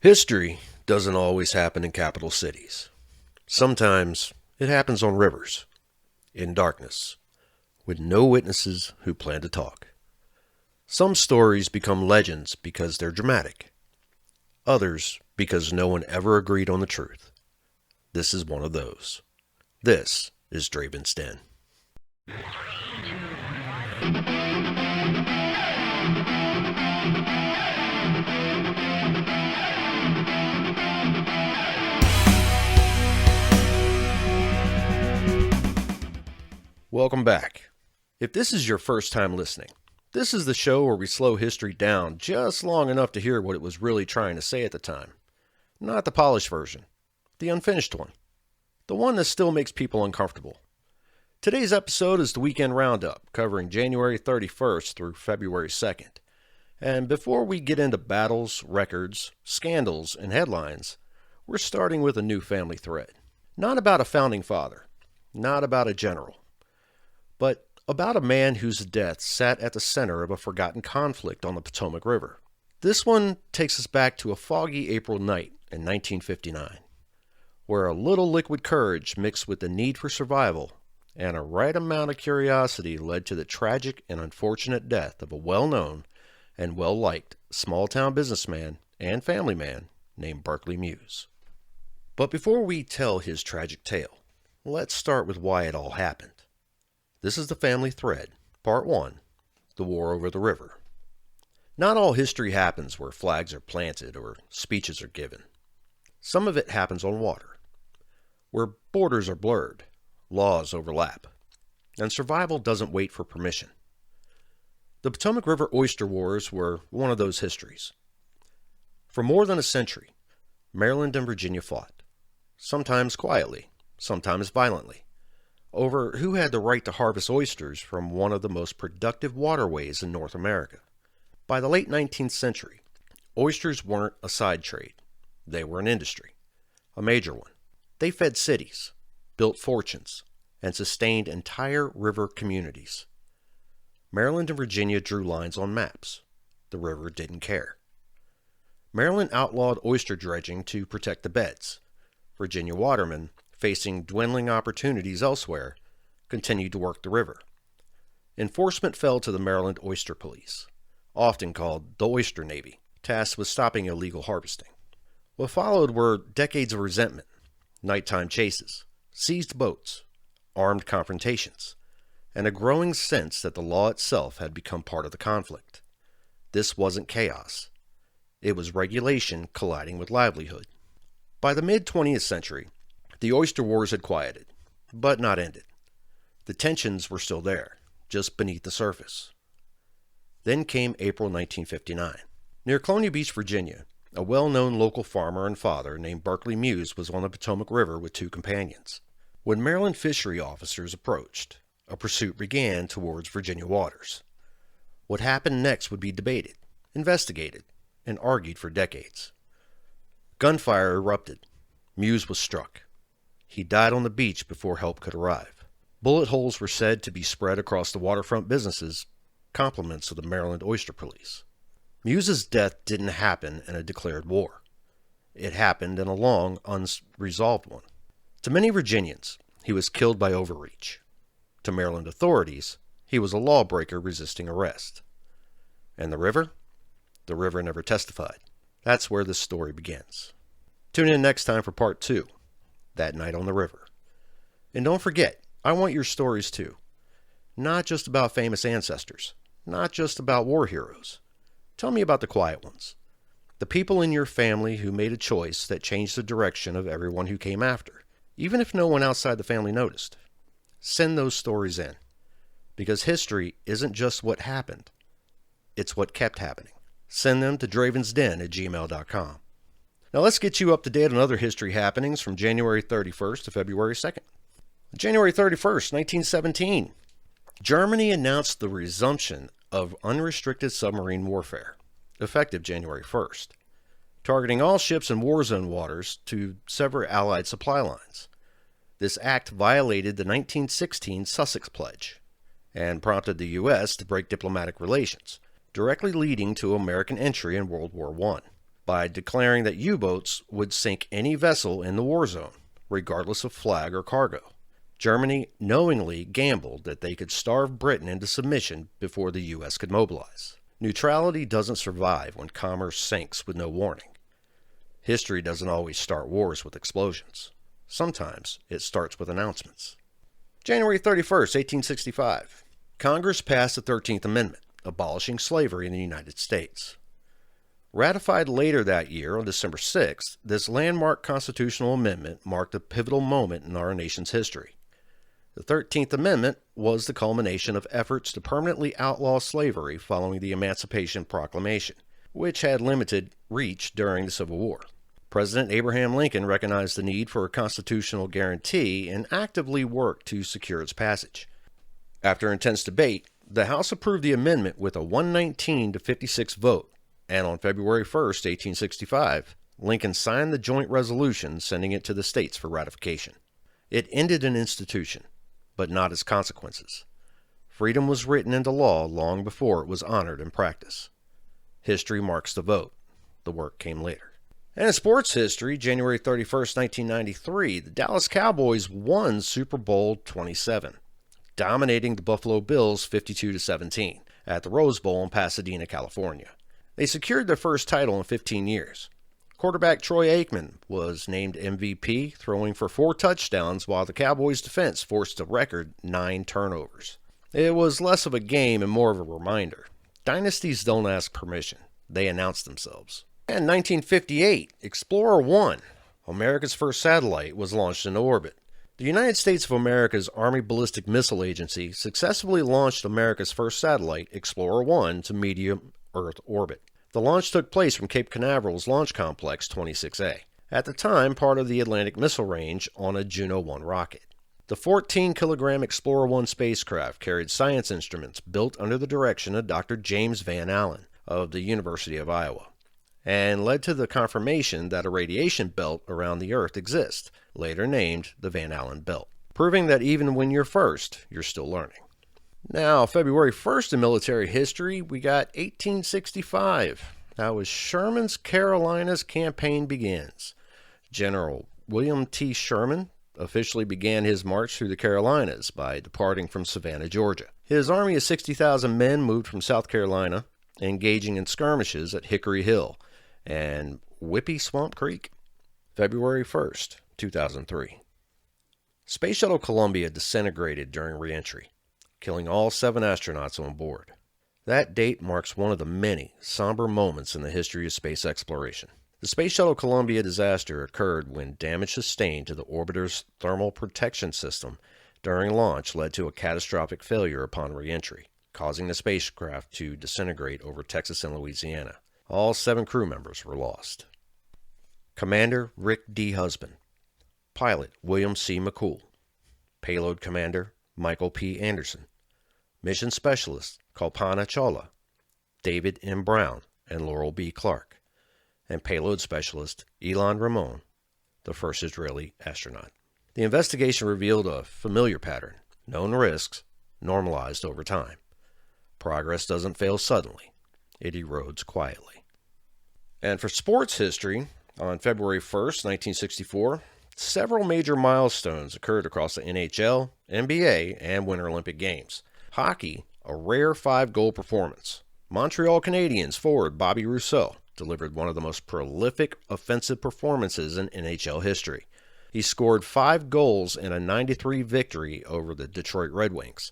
History doesn't always happen in capital cities. Sometimes it happens on rivers, in darkness, with no witnesses who plan to talk. Some stories become legends because they're dramatic. Others because no one ever agreed on the truth. This is one of those. This is Dravin's Den. Welcome back. If this is your first time listening, this is the show where we slow history down just long enough to hear what it was really trying to say at the time. Not the polished version, the unfinished one, the one that still makes people uncomfortable. Today's episode is the Weekend Roundup, covering January 31st through February 2nd. And before we get into battles, records, scandals, and headlines, we're starting with a new family thread. Not about a founding father, not about a general, but about a man whose death sat at the center of a forgotten conflict on the Potomac River. This one takes us back to a foggy April night in 1959, where a little liquid courage mixed with the need for survival and a right amount of curiosity led to the tragic and unfortunate death of a well-known and well-liked small-town businessman and family man named Berkeley Muse. But before we tell his tragic tale, let's start with why it all happened. This is the Family Thread, Part 1, The War Over the River. Not all history happens where flags are planted or speeches are given. Some of it happens on water, where borders are blurred, laws overlap, and survival doesn't wait for permission. The Potomac River Oyster Wars were one of those histories. For more than a century, Maryland and Virginia fought, sometimes quietly, sometimes violently, over who had the right to harvest oysters from one of the most productive waterways in North America. By the late 19th century, oysters weren't a side trade. They were an industry, a major one. They fed cities, built fortunes, and sustained entire river communities. Maryland and Virginia drew lines on maps. The river didn't care. Maryland outlawed oyster dredging to protect the beds. Virginia watermen, facing dwindling opportunities elsewhere, continued to work the river. Enforcement fell to the Maryland Oyster Police, often called the Oyster Navy, tasked with stopping illegal harvesting. What followed were decades of resentment, nighttime chases, seized boats, armed confrontations, and a growing sense that the law itself had become part of the conflict. This wasn't chaos. It was regulation colliding with livelihood. By the mid-20th century, the oyster wars had quieted, but not ended. The tensions were still there, just beneath the surface. Then came April 1959. Near Colonial Beach, Virginia, a well-known local farmer and father named Berkeley Muse was on the Potomac River with two companions. When Maryland fishery officers approached, a pursuit began towards Virginia waters. What happened next would be debated, investigated, and argued for decades. Gunfire erupted. Muse was struck. He died on the beach before help could arrive. Bullet holes were said to be spread across the waterfront businesses, compliments of the Maryland Oyster Police. Muse's death didn't happen in a declared war. It happened in a long, unresolved one. To many Virginians, he was killed by overreach. To Maryland authorities, he was a lawbreaker resisting arrest. And the river? The river never testified. That's where this story begins. Tune in next time for Part 2. That Night on the River. And don't forget, I want your stories too. Not just about famous ancestors, not just about war heroes. Tell me about the quiet ones. The people in your family who made a choice that changed the direction of everyone who came after, even if no one outside the family noticed. Send those stories in, because history isn't just what happened, it's what kept happening. Send them to dravinsden@gmail.com. Now let's get you up to date on other history happenings from January 31st to February 2nd. January 31st, 1917. Germany announced the resumption of unrestricted submarine warfare, effective January 1st, targeting all ships in war zone waters to sever Allied supply lines. This act violated the 1916 Sussex Pledge and prompted the U.S. to break diplomatic relations, directly leading to American entry in World War I. by declaring that U-boats would sink any vessel in the war zone, regardless of flag or cargo. Germany knowingly gambled that they could starve Britain into submission before the U.S. could mobilize. Neutrality doesn't survive when commerce sinks with no warning. History doesn't always start wars with explosions. Sometimes it starts with announcements. January 31st, 1865. Congress passed the 13th Amendment, abolishing slavery in the United States. Ratified later that year on December 6th, this landmark constitutional amendment marked a pivotal moment in our nation's history. The 13th Amendment was the culmination of efforts to permanently outlaw slavery following the Emancipation Proclamation, which had limited reach during the Civil War. President Abraham Lincoln recognized the need for a constitutional guarantee and actively worked to secure its passage. After intense debate, the House approved the amendment with a 119 to 56 vote, and on February 1, 1865, Lincoln signed the joint resolution sending it to the states for ratification. It ended an institution, but not its consequences. Freedom was written into law long before it was honored in practice. History marks the vote. The work came later. And in sports history, January 31st, 1993, the Dallas Cowboys won Super Bowl 27, dominating the Buffalo Bills 52-17 at the Rose Bowl in Pasadena, California. They secured their first title in 15 years. Quarterback Troy Aikman was named MVP, throwing for 4 touchdowns while the Cowboys' defense forced a record 9 turnovers. It was less of a game and more of a reminder. Dynasties don't ask permission. They announce themselves. And 1958, Explorer 1, America's first satellite, was launched into orbit. The United States of America's Army Ballistic Missile Agency successfully launched America's first satellite, Explorer 1, to medium Earth orbit. The launch took place from Cape Canaveral's Launch Complex 26A, at the time part of the Atlantic Missile Range, on a Juno 1 rocket. The 14-kilogram Explorer 1 spacecraft carried science instruments built under the direction of Dr. James Van Allen of the University of Iowa, and led to the confirmation that a radiation belt around the Earth exists, later named the Van Allen Belt, proving that even when you're first, you're still learning. Now, February 1st in military history, we got 1865. That was Sherman's Carolinas campaign begins. General William T. Sherman officially began his march through the Carolinas by departing from Savannah, Georgia. His army of 60,000 men moved from South Carolina, engaging in skirmishes at Hickory Hill and Whippy Swamp Creek. February 1st, 2003. Space Shuttle Columbia disintegrated during re-entry, killing all 7 astronauts on board. That date marks one of the many somber moments in the history of space exploration. The Space Shuttle Columbia disaster occurred when damage sustained to the orbiter's thermal protection system during launch led to a catastrophic failure upon re-entry, causing the spacecraft to disintegrate over Texas and Louisiana. All 7 crew members were lost. Commander Rick D. Husband. Pilot William C. McCool. Payload Commander Michael P. Anderson. Mission Specialist Kalpana Chawla, David M. Brown, and Laurel B. Clark. And Payload Specialist Ilan Ramon, the first Israeli astronaut. The investigation revealed a familiar pattern: known risks, normalized over time. Progress doesn't fail suddenly. It erodes quietly. And for sports history, on February 1st, 1964, several major milestones occurred across the NHL, NBA, and Winter Olympic Games. Hockey, a rare 5-goal performance. Montreal Canadiens forward Bobby Rousseau delivered one of the most prolific offensive performances in NHL history. He scored 5 goals in a 9-3 victory over the Detroit Red Wings.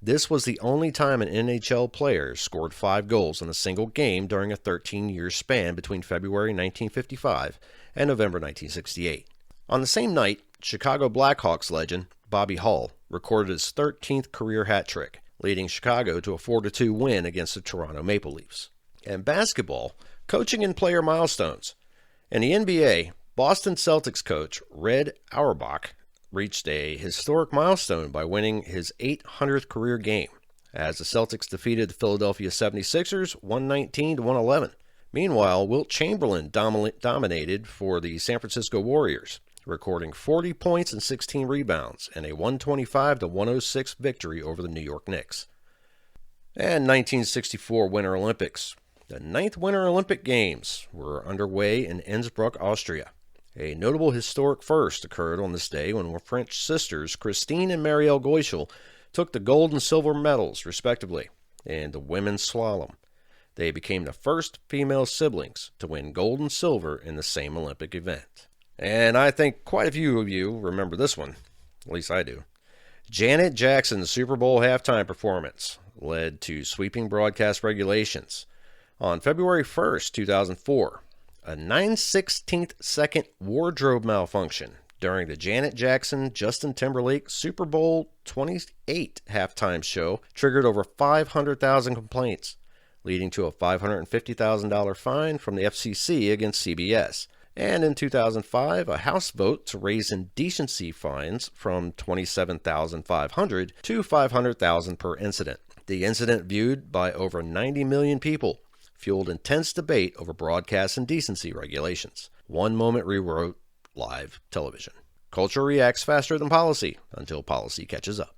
This was the only time an NHL player scored 5 goals in a single game during a 13-year span between February 1955 and November 1968. On the same night, Chicago Blackhawks legend Bobby Hull recorded his 13th career hat trick, leading Chicago to a 4-2 win against the Toronto Maple Leafs. And basketball, coaching and player milestones. In the NBA, Boston Celtics coach Red Auerbach reached a historic milestone by winning his 800th career game, as the Celtics defeated the Philadelphia 76ers 119-111. Meanwhile, Wilt Chamberlain dominated for the San Francisco Warriors, recording 40 points and 16 rebounds in a 125-106 victory over the New York Knicks. And 1964 Winter Olympics. The 9th Winter Olympic Games were underway in Innsbruck, Austria. A notable historic first occurred on this day when French sisters Christine and Marielle Goischel took the gold and silver medals, respectively, in the women's slalom. They became the first female siblings to win gold and silver in the same Olympic event. And I think quite a few of you remember this one. At least I do. Janet Jackson's Super Bowl halftime performance led to sweeping broadcast regulations. On February 1st, 2004, a 9/16 second wardrobe malfunction during the Janet Jackson-Justin Timberlake Super Bowl 28 halftime show triggered over 500,000 complaints, leading to a $550,000 fine from the FCC against CBS. And in 2005, a House vote to raise indecency fines from $27,500 to $500,000 per incident. The incident, viewed by over 90 million people, fueled intense debate over broadcast indecency regulations. One moment rewrote live television. Culture reacts faster than policy until policy catches up.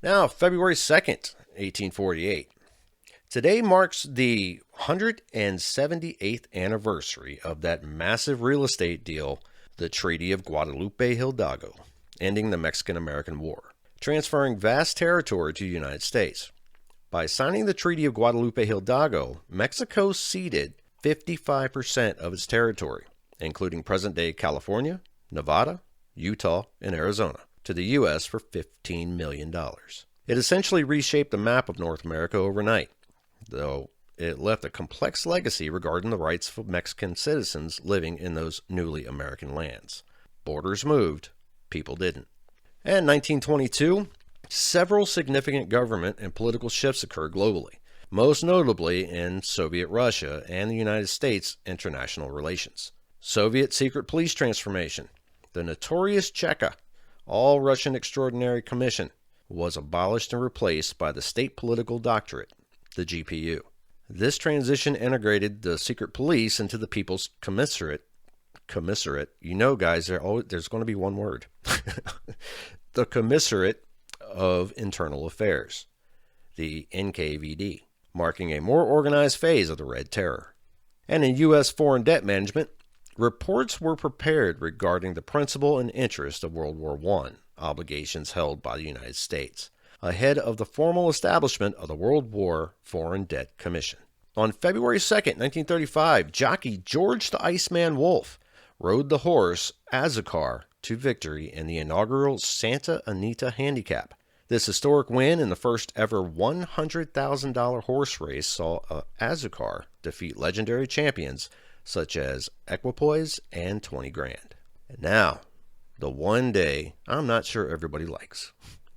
Now, February 2nd, 1848. Today marks the 178th anniversary of that massive real estate deal, the Treaty of Guadalupe Hidalgo, ending the Mexican-American War, transferring vast territory to the United States. By signing the Treaty of Guadalupe Hidalgo, Mexico ceded 55% of its territory, including present-day California, Nevada, Utah, and Arizona, to the U.S. for $15 million. It essentially reshaped the map of North America overnight, though it left a complex legacy regarding the rights of Mexican citizens living in those newly American lands. Borders moved, people didn't. And 1922, several significant government and political shifts occurred globally, most notably in Soviet Russia and the United States international relations. Soviet secret police transformation, the notorious Cheka, All-Russian Extraordinary Commission, was abolished and replaced by the State Political Doctorate, the GPU. This transition integrated the secret police into the People's Commissariat. You know, guys, there's going to be one word. The Commissariat of Internal Affairs, the NKVD, marking a more organized phase of the Red Terror. And in U.S. foreign debt management, reports were prepared regarding the principal and interest of World War I obligations held by the United States, ahead of the formal establishment of the World War Foreign Debt Commission. On February 2nd, 1935, jockey George the Iceman Wolfe rode the horse Azucar to victory in the inaugural Santa Anita Handicap. This historic win in the first ever $100,000 horse race saw Azucar defeat legendary champions such as Equipoise and 20 Grand. And now, the one day I'm not sure everybody likes.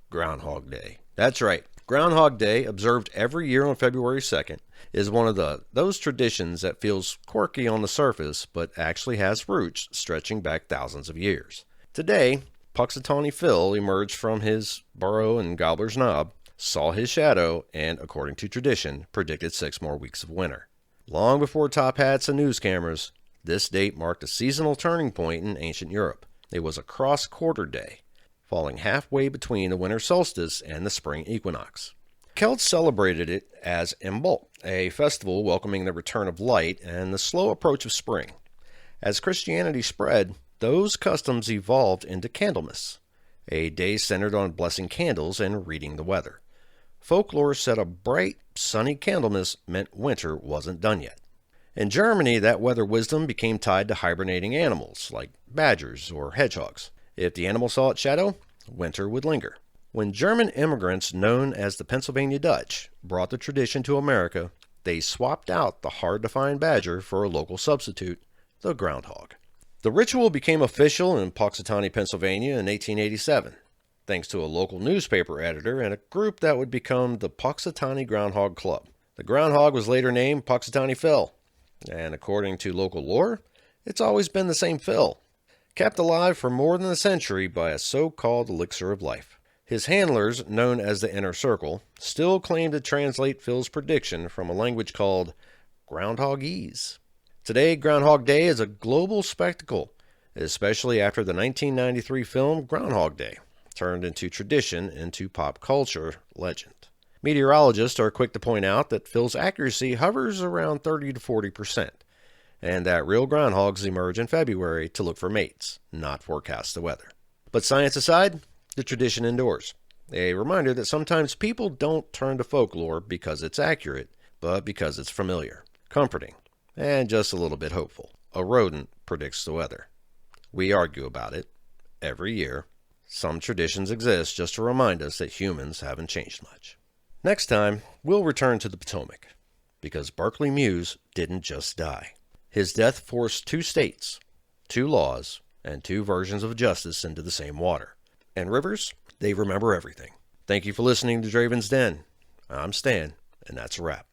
Groundhog Day. That's right. Groundhog Day, observed every year on February 2nd, is one of those traditions that feels quirky on the surface but actually has roots stretching back thousands of years. Today, Puxatawney Phil emerged from his burrow in Gobbler's Knob, saw his shadow, and, according to tradition, predicted 6 more weeks of winter. Long before top hats and news cameras, this date marked a seasonal turning point in ancient Europe. It was a cross-quarter day, falling halfway between the winter solstice and the spring equinox. Celts celebrated it as Imbolc, a festival welcoming the return of light and the slow approach of spring. As Christianity spread, those customs evolved into Candlemas, a day centered on blessing candles and reading the weather. Folklore said a bright, sunny Candlemas meant winter wasn't done yet. In Germany, that weather wisdom became tied to hibernating animals, like badgers or hedgehogs. If the animal saw its shadow, winter would linger. When German immigrants known as the Pennsylvania Dutch brought the tradition to America, they swapped out the hard-to-find badger for a local substitute, the groundhog. The ritual became official in Puxatawney, Pennsylvania in 1887, thanks to a local newspaper editor and a group that would become the Puxatawney Groundhog Club. The groundhog was later named Puxatawney Phil, and according to local lore, it's always been the same Phil, kept alive for more than a century by a so-called elixir of life. His handlers, known as the Inner Circle, still claim to translate Phil's prediction from a language called Groundhogese. Today, Groundhog Day is a global spectacle, especially after the 1993 film Groundhog Day turned into tradition into pop culture legend. Meteorologists are quick to point out that Phil's accuracy hovers around 30 to 40%, and that real groundhogs emerge in February to look for mates, not forecast the weather. But science aside, the tradition endures. A reminder that sometimes people don't turn to folklore because it's accurate, but because it's familiar, comforting, and just a little bit hopeful. A rodent predicts the weather. We argue about it every year. Some traditions exist just to remind us that humans haven't changed much. Next time, we'll return to the Potomac, because Berkeley Muse didn't just die. His death forced 2 states, 2 laws, and 2 versions of justice into the same water. And rivers, they remember everything. Thank you for listening to Dravin's Den. I'm Stan, and that's a wrap.